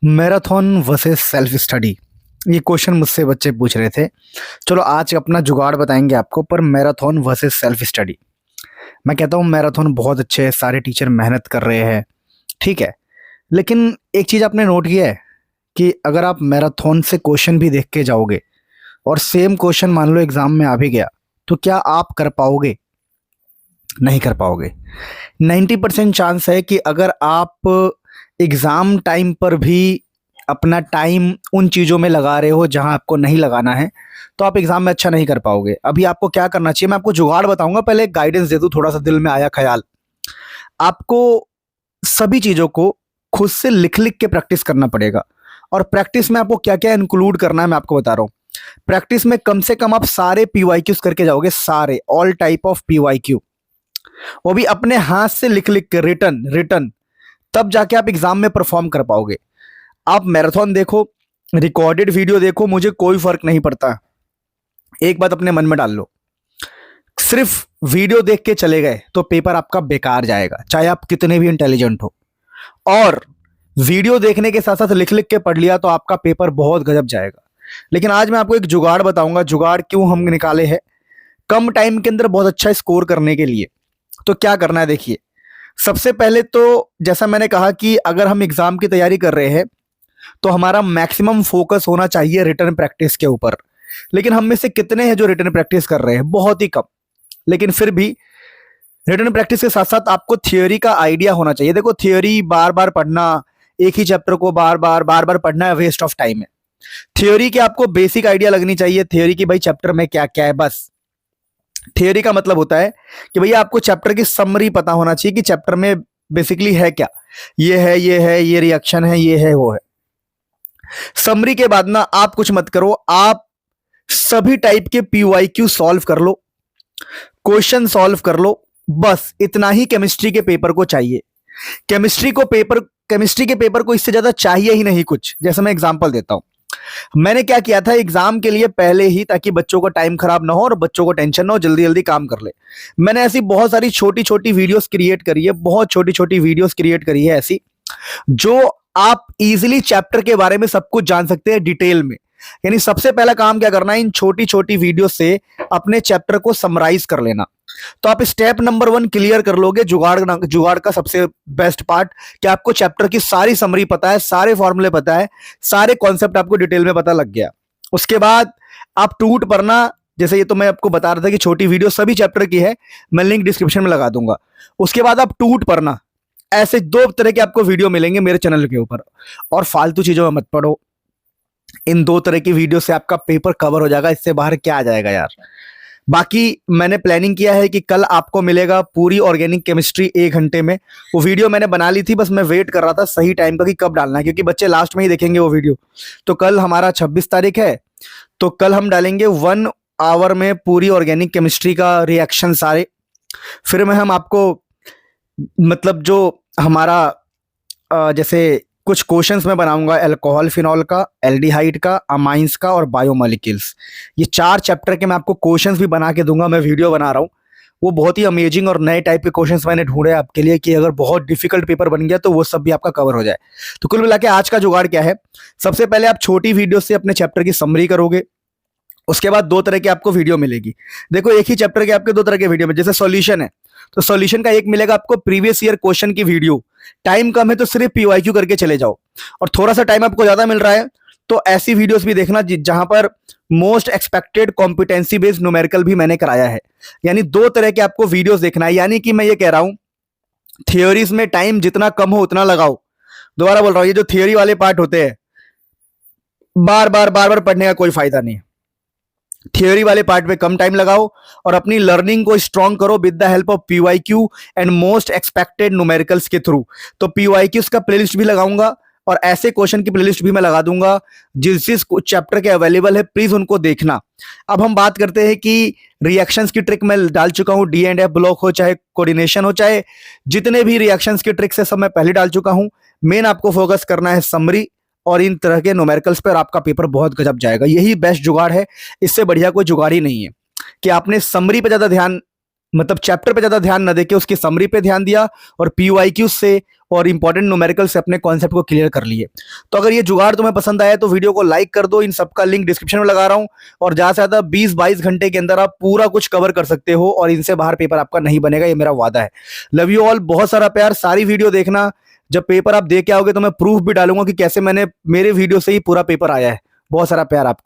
Marathon versus self study. ये question मुझसे बच्चे पूछ रहे थे। चलो आज अपना जुगाड़ बताएंगे आपको, पर मैराथन वर्सेस सेल्फ स्टडी। मैं कहता हूँ मैराथन बहुत अच्छे है, सारे टीचर मेहनत कर रहे हैं, ठीक है। लेकिन एक चीज़ आपने नोट किया है कि अगर आप मैराथन से क्वेश्चन भी देख के जाओगे और सेम क्वेश्चन मान लो एग्ज़ाम में आ भी गया, तो क्या आप कर पाओगे? नहीं कर पाओगे। 90% चांस है कि अगर आप एग्ज़ाम टाइम पर भी अपना टाइम उन चीज़ों में लगा रहे हो जहां आपको नहीं लगाना है, तो आप एग्ज़ाम में अच्छा नहीं कर पाओगे। अभी आपको क्या करना चाहिए, मैं आपको जुगाड़ बताऊंगा, पहले एक गाइडेंस दे दूं। थोड़ा सा दिल में आया ख्याल, आपको सभी चीज़ों को खुद से लिख लिख के प्रैक्टिस करना पड़ेगा। और प्रैक्टिस में आपको क्या क्या इंक्लूड करना है मैं आपको बता रहा हूँ। प्रैक्टिस में कम से कम आप सारे पीवाईक्यूज करके जाओगे, सारे ऑल टाइप ऑफ पीवाईक्यू, वो भी अपने हाथ से लिख लिख के, रिटर्न रिटर्न, तब जाके आप एग्जाम में परफॉर्म कर पाओगे। आप मैराथन देखो, रिकॉर्डेड वीडियो देखो, मुझे कोई फर्क नहीं पड़ता। एक बात अपने मन में डाल लो, सिर्फ वीडियो देख के चले गए तो पेपर आपका बेकार जाएगा, चाहे आप कितने भी इंटेलिजेंट हो। और वीडियो देखने के साथ साथ लिख लिख के पढ़ लिया तो आपका पेपर बहुत गजब जाएगा। लेकिन आज मैं आपको एक जुगाड़ बताऊंगा, जुगाड़ क्यों हम निकाले हैं कम टाइम के अंदर बहुत अच्छा स्कोर करने के लिए। तो क्या करना है देखिए, सबसे पहले तो जैसा मैंने कहा कि अगर हम एग्जाम की तैयारी कर रहे हैं तो हमारा मैक्सिमम फोकस होना चाहिए रिटर्न प्रैक्टिस के ऊपर। लेकिन हम में से कितने हैं जो रिटर्न प्रैक्टिस कर रहे हैं? बहुत ही कम। लेकिन फिर भी रिटर्न प्रैक्टिस के साथ साथ आपको थियोरी का आइडिया होना चाहिए। देखो, थियोरी बार बार पढ़ना, एक ही चैप्टर को बार बार पढ़ना है, वेस्ट ऑफ टाइम है। थियोरी की आपको बेसिक आइडिया लगनी चाहिए, थियोरी की भाई चैप्टर में क्या क्या है। बस थियोरी का मतलब होता है कि भैया आपको चैप्टर की समरी पता होना चाहिए कि चैप्टर में बेसिकली है क्या। ये है, ये है, ये रिएक्शन है, ये है, वो है। समरी के बाद ना आप कुछ मत करो, आप सभी टाइप के पीवाईक्यू सॉल्व कर लो, क्वेश्चन सॉल्व कर लो। बस इतना ही केमिस्ट्री के पेपर को चाहिए। केमिस्ट्री के पेपर को इससे ज्यादा चाहिए ही नहीं कुछ। जैसे मैं एग्जांपल देता हूं, मैंने क्या किया था एग्जाम के लिए पहले ही, ताकि बच्चों का टाइम खराब ना हो और बच्चों को टेंशन ना हो, जल्दी जल्दी काम कर ले। मैंने ऐसी बहुत सारी छोटी छोटी वीडियोस क्रिएट करी है, बहुत छोटी छोटी वीडियोस क्रिएट करी है ऐसी, जो आप इजीली चैप्टर के बारे में सब कुछ जान सकते हैं डिटेल में। यानी सबसे पहला काम क्या करना है, इन छोटी छोटी वीडियो से अपने चैप्टर को समराइज कर लेना। तो आप स्टेप नंबर 1 क्लियर कर लोगे। जुगाड़ का सबसे बेस्ट पार्ट कि आपको चैप्टर की सारी समरी पता है, सारे फॉर्मूले पता है, सारे कॉन्सेप्ट आपको डिटेल में पता लग गया। उसके बाद आप टूट पढ़ना। जैसे ये तो मैं आपको बता रहा था कि छोटी वीडियो सभी चैप्टर की है, मैं लिंक डिस्क्रिप्शन में लगा दूंगा। उसके बाद आप टूट पढ़ना। ऐसे 2 तरह के आपको वीडियो मिलेंगे मेरे चैनल के ऊपर। और फालतू चीजों में मत पढ़ो, इन 2 तरह की वीडियो से आपका पेपर कवर हो जाएगा, इससे बाहर क्या आ जाएगा यार। बाकी मैंने प्लानिंग किया है कि कल आपको मिलेगा पूरी ऑर्गेनिक केमिस्ट्री 1 घंटे में। वो वीडियो मैंने बना ली थी, बस मैं वेट कर रहा था सही टाइम का कि कब डालना है, क्योंकि बच्चे लास्ट में ही देखेंगे वो वीडियो। तो कल हमारा 26 तारीख है, तो कल हम डालेंगे 1 आवर में पूरी ऑर्गेनिक केमिस्ट्री का रिएक्शन सारे। फिर में हम आपको मतलब जो हमारा जैसे कुछ क्वेश्चंस मैं बनाऊंगा अल्कोहल फिनॉल का, एल्डिहाइड का, अमाइंस का और बायोमोलिक्यूल्स। ये 4 चैप्टर के मैं आपको क्वेश्चंस भी बना के दूंगा। मैं वीडियो बना रहा हूँ, वो बहुत ही अमेजिंग और नए टाइप के क्वेश्चंस मैंने ढूंढे आपके लिए कि अगर बहुत डिफिकल्ट पेपर बन गया तो वो सब भी आपका कवर हो जाए। तो कुल मिला के आज का जुगाड़ क्या है, सबसे पहले आप छोटी वीडियो से अपने चैप्टर की समरी करोगे। उसके बाद 2 तरह की आपको वीडियो मिलेगी। देखो, एक ही चैप्टर के आपके 2 तरह के वीडियो में, जैसे सॉल्यूशन है तो सॉल्यूशन का एक मिलेगा आपको प्रीवियस ईयर क्वेश्चन की वीडियो। टाइम कम है तो सिर्फ पीवाईक्यू करके चले जाओ। और थोड़ा सा टाइम आपको ज्यादा मिल रहा है तो ऐसी वीडियोस भी देखना जहां पर most expected competency based numerical भी मैंने कराया है। यानी 2 तरह के आपको वीडियोस देखना है। यानी कि मैं ये कह रहा हूं, थियोरीज में टाइम जितना कम हो उतना लगाओ। दोबारा बोल रहा हूं, ये जो थियोरी वाले पार्ट होते हैं बार बार पढ़ने का कोई फायदा नहीं है। थियोरी वाले पार्ट पे कम टाइम लगाओ और अपनी लर्निंग को स्ट्रॉन्ग करो with the help of PYQ and most expected numericals के थ्रू। तो पीवाईक्यूज का प्लेलिस्ट भी लगाऊंगा और ऐसे क्वेश्चन की प्लेलिस्ट भी मैं लगा दूंगा जिस जिस चैप्टर के अवेलेबल है, प्लीज उनको देखना। अब हम बात करते हैं कि रिएक्शंस की ट्रिक मैं डाल चुका हूं, डी एंड एफ ब्लॉक हो चाहे कोऑर्डिनेशन हो, चाहे जितने भी रिएक्शंस की ट्रिक्स है सब मैं पहले डाल चुका हूं। मेन आपको फोकस करना है समरी और इन तरह के न्यूमेरिकल्स पर, आपका पेपर बहुत गजब जाएगा। यही बेस्ट जुगाड़ है, इससे बढ़िया कोई जुगाड़ ही नहीं है कि आपने समरी पे ज्यादा ध्यान, मतलब चैप्टर पे ज्यादा ध्यान न देके उसकी समरी पे ध्यान दिया और पीवाईक्यू से और इंपॉर्टेंट न्यूमेरिकल से अपने कॉन्सेप्ट को क्लियर कर लिए। तो अगर ये जुगाड़ तुम्हें पसंद आया तो वीडियो को लाइक कर दो, इन सबका लिंक डिस्क्रिप्शन में लगा रहा हूँ, और ज़्यादा से ज़्यादा 20-22 घंटे के अंदर आप पूरा कुछ कवर कर सकते हो और इनसे बाहर पेपर आपका नहीं बनेगा, ये मेरा वादा है। लव यू ऑल, बहुत सारा प्यार, सारी वीडियो देखना। जब पेपर आप दे के आओगे तो मैं प्रूफ भी डालूंगा कि कैसे मेरे वीडियो से ही पूरा पेपर आया है। बहुत सारा प्यार आपको।